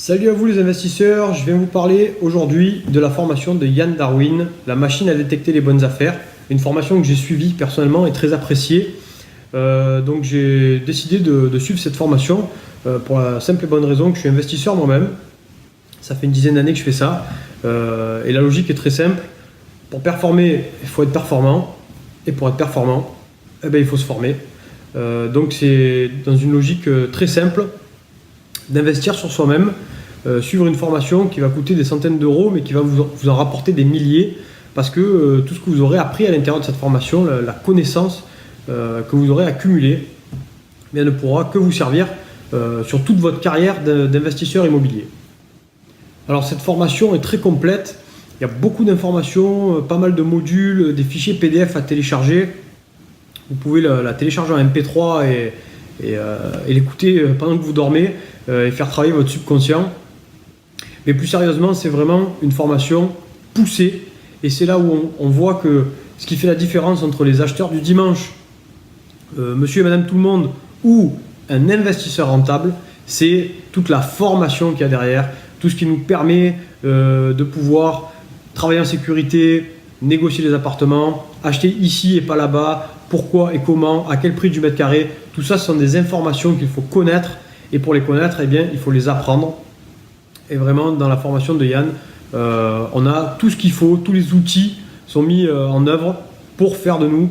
Salut à vous les investisseurs, je viens vous parler aujourd'hui de la formation de Yann Darwin, la machine à détecter les bonnes affaires. Une formation que j'ai suivie personnellement et très appréciée. Donc j'ai décidé de suivre cette formation pour la simple et bonne raison que je suis investisseur moi-même. Ça fait une dizaine d'années que je fais ça. Et la logique est très simple. Pour performer, il faut être performant. Et pour être performant, il faut se former. Donc c'est dans une logique très simple d'investir sur soi-même, suivre une formation qui va coûter des centaines d'euros mais qui va vous en rapporter des milliers parce que tout ce que vous aurez appris à l'intérieur de cette formation, la connaissance que vous aurez accumulée, ne pourra que vous servir sur toute votre carrière d'investisseur immobilier. Alors cette formation est très complète, il y a beaucoup d'informations, pas mal de modules, des fichiers PDF à télécharger. Vous pouvez la télécharger en MP3 et l'écouter pendant que vous dormez et faire travailler votre subconscient. Mais plus sérieusement, c'est vraiment une formation poussée et c'est là où on voit que ce qui fait la différence entre les acheteurs du dimanche, monsieur et madame tout le monde, ou un investisseur rentable, c'est toute la formation qu'il y a derrière, tout ce qui nous permet de pouvoir travailler en sécurité, négocier les appartements, acheter ici et pas là-bas, pourquoi et comment, à quel prix du mètre carré. Tout ça, ce sont des informations qu'il faut connaître et pour les connaître, il faut les apprendre. Et vraiment, dans la formation de Yann, on a tout ce qu'il faut, tous les outils sont mis en œuvre pour faire de nous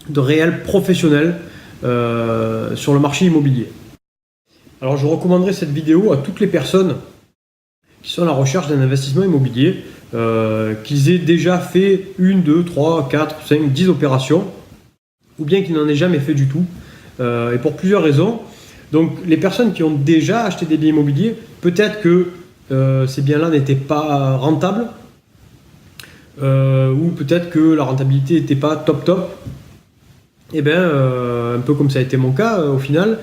de réels professionnels sur le marché immobilier. Alors, je recommanderais cette vidéo à toutes les personnes qui sont à la recherche d'un investissement immobilier, qu'ils aient déjà fait 1, 2, 3, 4, 5, 10 opérations, ou bien qu'ils n'en aient jamais fait du tout, et pour plusieurs raisons. Donc les personnes qui ont déjà acheté des biens immobiliers, peut-être que ces biens-là n'étaient pas rentables, ou peut-être que la rentabilité n'était pas top. Et bien, un peu comme ça a été mon cas, au final,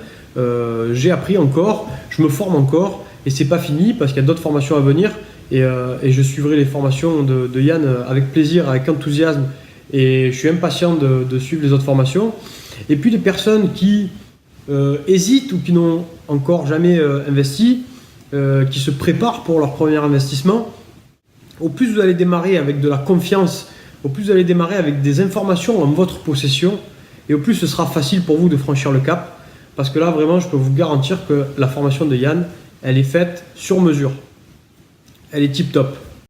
j'ai appris encore, je me forme encore, et c'est pas fini parce qu'il y a d'autres formations à venir, et je suivrai les formations de Yann avec plaisir, avec enthousiasme, et je suis impatient de suivre les autres formations. Et puis les personnes qui hésitent ou qui n'ont encore jamais investi, qui se préparent pour leur premier investissement, au plus vous allez démarrer avec de la confiance, au plus vous allez démarrer avec des informations en votre possession, et au plus ce sera facile pour vous de franchir le cap, parce que là vraiment je peux vous garantir que la formation de Yann, elle est faite sur mesure, elle est tip top.